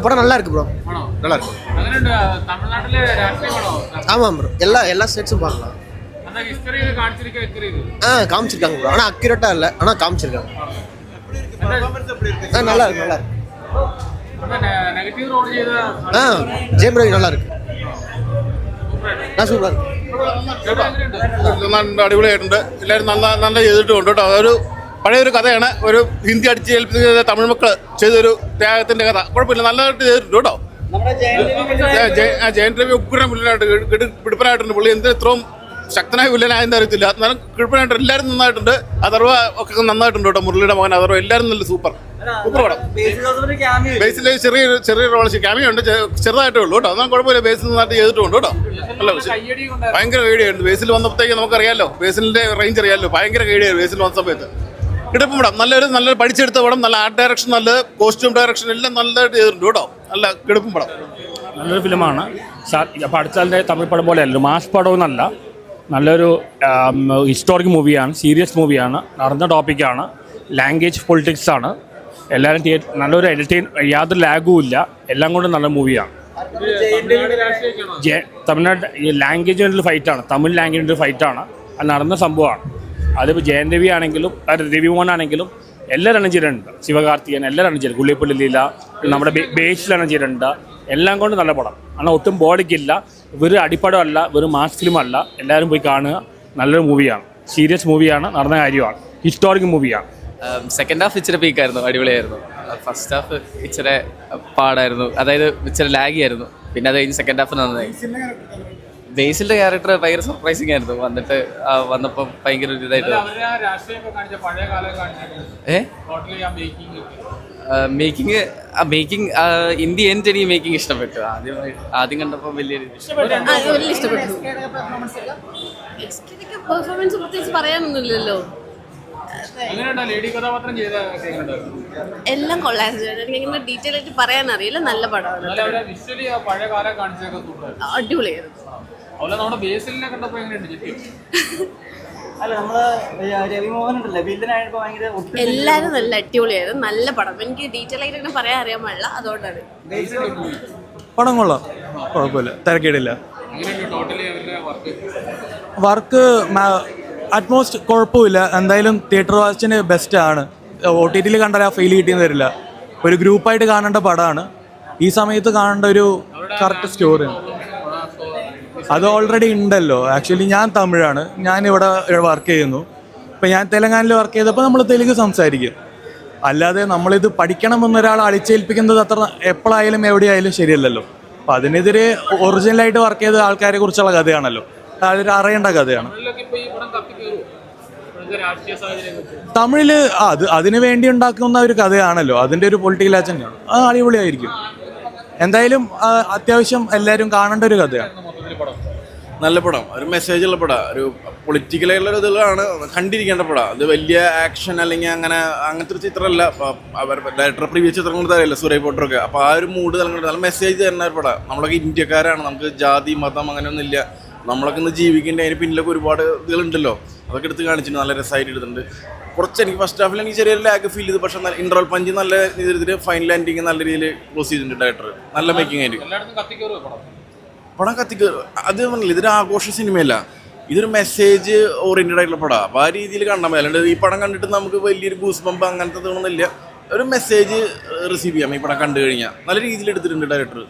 படம் நல்லா இருக்கு ப்ரோ. நல்லா இருக்கு. ஆமாம் ப்ரோ, எல்லா ஸ்டேட்ஸும் பார்க்கலாம். காமிச்சிருக்காங்க ப்ரோ, ஆனால் அக்யூரேட்டா இல்லை, ஆனால் காமிச்சிருக்காங்க. நல்லா இருக்கு, நல்லா இருக்கு. ஜெயம் ரவி நல்லா இருக்கு. സൂപ്പർ. അടിപൊളിയായിട്ടുണ്ട്. എല്ലാവരും നല്ല ചെയ്തിട്ടുണ്ട് കേട്ടോ. അതൊരു പഴയൊരു കഥയാണ്. ഒരു ഹിന്ദി അടിച്ച് ഏൽപ്പിച്ച തമിഴ് മക്കൾ ചെയ്തൊരു ത്യാഗത്തിന്റെ കഥ. കുഴപ്പമില്ല, നല്ലതായിട്ട് ചെയ്തിട്ടുണ്ട് കേട്ടോ. ജയൻ രവി ഉഗ്രൻ വില്ലനായിട്ട് പിടിപ്പനായിട്ടുണ്ട്. പുള്ളി ഇത്രയും ശക്തനായ വില്ലനായെന്ന് അറിയത്തില്ല. എന്നാലും കിഴപ്പനായിട്ട് എല്ലാവരും നന്നായിട്ടുണ്ട്. അഥർവ ഒക്കെ നന്നായിട്ടുണ്ട് കേട്ടോ. മുരളിയുടെ മകൻ അഥർവ, എല്ലാവരും നല്ല സൂപ്പർ പടം. ബേസിൽ ചെറിയ റോൾ ക്യാമിയോ ഉണ്ട്, ചെറുതായിട്ടേ ഉള്ളൂ കേട്ടോ. എന്നാൽ കുഴപ്പമില്ല, ബേസിൽ നന്നായിട്ട് ചെയ്തിട്ടുണ്ട് കേട്ടോ. നല്ല ഭയങ്കര കൈഡിയായിരുന്നു ബേസിൽ വന്നപ്പോഴത്തേക്ക്. നമുക്കറിയാമല്ലോ ബേസിലിന്റെ റേഞ്ച് അറിയാമല്ലോ. ഭയങ്കര കൈഡിയായിരുന്നു ബേസിൽ വന്ന സമയത്ത്. കിടപ്പ് പടം, നല്ലൊരു പഠിച്ചെടുത്ത പടം. നല്ല ആർട്ട് ഡയറക്ഷൻ, നല്ല കോസ്റ്റ്യൂം ഡയറക്ഷൻ എല്ലാം നല്ലതായിട്ട് ചെയ്തിട്ടുണ്ട് കേട്ടോ. നല്ല കിടപ്പും പടം, നല്ലൊരു ഫിലിമാണ്. അപ്പോൾ അടുത്ത തമിഴ് പടം പോലെയല്ല, മാസ് പടമൊന്നല്ല. നല്ലൊരു ഹിസ്റ്റോറിക് മൂവിയാണ്, സീരിയസ് മൂവിയാണ്, നടന്ന ടോപ്പിക്കാണ്, ലാംഗ്വേജ് പൊളിറ്റിക്സാണ്. എല്ലാവരും നല്ലൊരു എൻ്റർടൈൻ, യാതൊരു ലാഗും ഇല്ല, എല്ലാം കൊണ്ടും നല്ല മൂവിയാണ്. തമിഴ്നാട് ഈ ലാംഗ്വേജിൻ്റെ ഫൈറ്റാണ്, തമിഴ് ലാംഗ്വേജിൻ്റെ ഫൈറ്റാണ്. അത് നടന്ന സംഭവമാണ്. അതിപ്പോൾ ജയൻ രവി ആണെങ്കിലും രവിമോഹൻ ആണെങ്കിലും എല്ലാവരും ചെയ്തിട്ടുണ്ട്. ശിവകാർത്തികൻ എല്ലാവരും ചെയ്തിട്ടുണ്ട്. പുള്ളിപ്പള്ളി ലീല, നമ്മുടെ ബേസിലാണ് ചെയ്തിട്ടുണ്ട്. എല്ലാം കൊണ്ട് നല്ല പടം. എന്നാൽ ഒട്ടും ബോഡിക്കില്ല, വെറും അടിപ്പടമല്ല, വെറും മാസ് ഫിലിമല്ല. എല്ലാവരും പോയി കാണുക. നല്ലൊരു മൂവിയാണ്, സീരിയസ് മൂവിയാണ്, നടന്ന കാര്യമാണ്, ഹിസ്റ്റോറിക് മൂവിയാണ്. സെക്കൻഡ് ഹാഫ് ഇച്ചിരി പീക്കായിരുന്നു, അടിപൊളിയായിരുന്നു. ഫസ്റ്റ് ഹാഫ് ഇച്ചിരി പാടായിരുന്നു, അതായത് ഇച്ചിരി ലാഗി ആയിരുന്നു. പിന്നെ അത് കഴിഞ്ഞ് സെക്കൻഡ് ഹാഫ് നന്നായി. ബേസിലിന്റെ ക്യാരക്ടർ ഭയങ്കര സർപ്രൈസിങ് ആയിരുന്നു. വന്നപ്പോൾ ഭയങ്കര ഒരു ഇതായിട്ട് മേക്കിംഗ് ഇൻ ദി എൻഡ് എനിക്ക് മേക്കിംഗ് ഇഷ്ടപ്പെട്ടു. ആദ്യം കണ്ടപ്പോൾ വലിയൊരു പെർഫോമൻസ് പ്രത്യേകിച്ച് പറയാനൊന്നുമില്ലല്ലോ. എല്ലാം കൊള്ളായിരുന്നു. എനിക്കിങ്ങനെ ഡീറ്റെയിൽ ആയിട്ട് പറയാൻ അറിയില്ല. നല്ല പടമാണ്, അടിപൊളിയായിരുന്നു. എല്ലാരും നല്ല അടിപൊളിയായിരുന്നു, നല്ല പടം. എനിക്ക് ഡീറ്റെയിൽ ആയിട്ട് ഇങ്ങനെ പറയാൻ അറിയാൻ പാടില്ല, അതുകൊണ്ടാണ്. പടം കൊള്ളാം, കുഴപ്പമില്ല, തിരക്കേടില്ല. വർക്ക് അറ്റ്മോസ്റ്റ് കുഴപ്പമില്ല. എന്തായാലും തിയേറ്റർ വാച്ചിന് ബെസ്റ്റാണ്. OTT കണ്ടാൽ ആ ഫീൽ കിട്ടിയെന്ന് വരില്ല. ഒരു ഗ്രൂപ്പായിട്ട് കാണേണ്ട പടമാണ്. ഈ സമയത്ത് കാണേണ്ട ഒരു കറക്റ്റ് സ്റ്റോറിയാണ്. അത് ഓൾറെഡി ഉണ്ടല്ലോ. ആക്ച്വലി ഞാൻ തമിഴാണ്, ഞാനിവിടെ വർക്ക് ചെയ്യുന്നു. ഇപ്പം ഞാൻ തെലങ്കാനയിൽ വർക്ക് ചെയ്തപ്പോൾ നമ്മൾ തെലുങ്ക് സംസാരിക്കും. അല്ലാതെ നമ്മളിത് പഠിക്കണമെന്നൊരാൾ അടിച്ചേൽപ്പിക്കുന്നത് അത്ര എപ്പോഴായാലും എവിടെയായാലും ശരിയല്ലല്ലോ. അപ്പം അതിനെതിരെ ഒറിജിനലായിട്ട് വർക്ക് ചെയ്ത ആൾക്കാരെ കുറിച്ചുള്ള കഥയാണല്ലോ, അറിയേണ്ട കഥയാണ്. തമിഴില് അതിനു വേണ്ടി ഉണ്ടാക്കുന്ന ഒരു കഥയാണല്ലോ, അതിൻ്റെ ഒരു പൊളിറ്റിക്കൽ അജണ്ടയാണ്. അത് അടിപൊളിയായിരിക്കും. എന്തായാലും അത്യാവശ്യം എല്ലാവരും കാണേണ്ട ഒരു കഥയാണ്. നല്ല പടം, ഒരു മെസ്സേജുള്ള പടം, ഒരു പൊളിറ്റിക്കലായിട്ടുള്ള ഇതാണ് കണ്ടിരിക്കേണ്ട പടം. അത് വലിയ ആക്ഷൻ അല്ലെങ്കിൽ അങ്ങനത്തെ ഒരു ചിത്രമല്ല. ഡയറക്ടർ പ്രീവിയസ് ചിത്രങ്ങൾ തരല്ല, സുരേഷ് പോട്ടറൊക്കെ. അപ്പോൾ ആ ഒരു മൂഡ് നൽകുന്നുണ്ട്, നല്ല മെസ്സേജ് തരുന്ന ഒരു പടം. നമ്മളൊക്കെ ഇന്ത്യക്കാരാണ്, നമുക്ക് ജാതി മതം അങ്ങനെയൊന്നും ഇല്ല. നമ്മളൊക്കെ ഇന്ന് ജീവിക്കേണ്ട അതിന് പിന്നിലൊക്കെ ഒരുപാട് ഇതുകളുണ്ടല്ലോ, അതൊക്കെ എടുത്ത് കാണിച്ചിട്ട് നല്ല രസമായിട്ട് എടുത്തിട്ടുണ്ട്. കുറച്ച് എനിക്ക് ഫസ്റ്റ് ഹാഫിൽ എനിക്ക് ചെറിയൊരു ലാഗ് ഫീൽ ചെയ്തു. പക്ഷേ ഇൻ്റർവൽ പഞ്ച് നല്ല രീതിയിൽ ഫൈനൽ ലാൻഡിങ് നല്ല രീതിയിൽ ക്ലോസ് ചെയ്തിട്ടുണ്ട് ഡയറക്ടർ. നല്ല മേക്കിംഗ് ആയിരിക്കും. പടം കത്തിക്കയറും. അത് പറഞ്ഞില്ല, ഇതൊരു ആഘോഷ സിനിമയല്ല, ഇതൊരു മെസ്സേജ് ഓറിയൻറ്റഡ് ആയിട്ടുള്ള പടമാണ്. അപ്പോൾ ആ രീതിയിൽ കണ്ടാൽ മതി. അല്ലാണ്ട് ഈ പടം കണ്ടിട്ട് നമുക്ക് വലിയൊരു ഗൂസ് ബമ്പ് അങ്ങനത്തെ തോന്നുന്നില്ല. ഒരു മെസ്സേജ് റിസീവ് ചെയ്യാം ഈ പടം കണ്ടു കഴിഞ്ഞാൽ. നല്ല രീതിയിൽ എടുത്തിട്ടുണ്ട് ഡയറക്ടർ.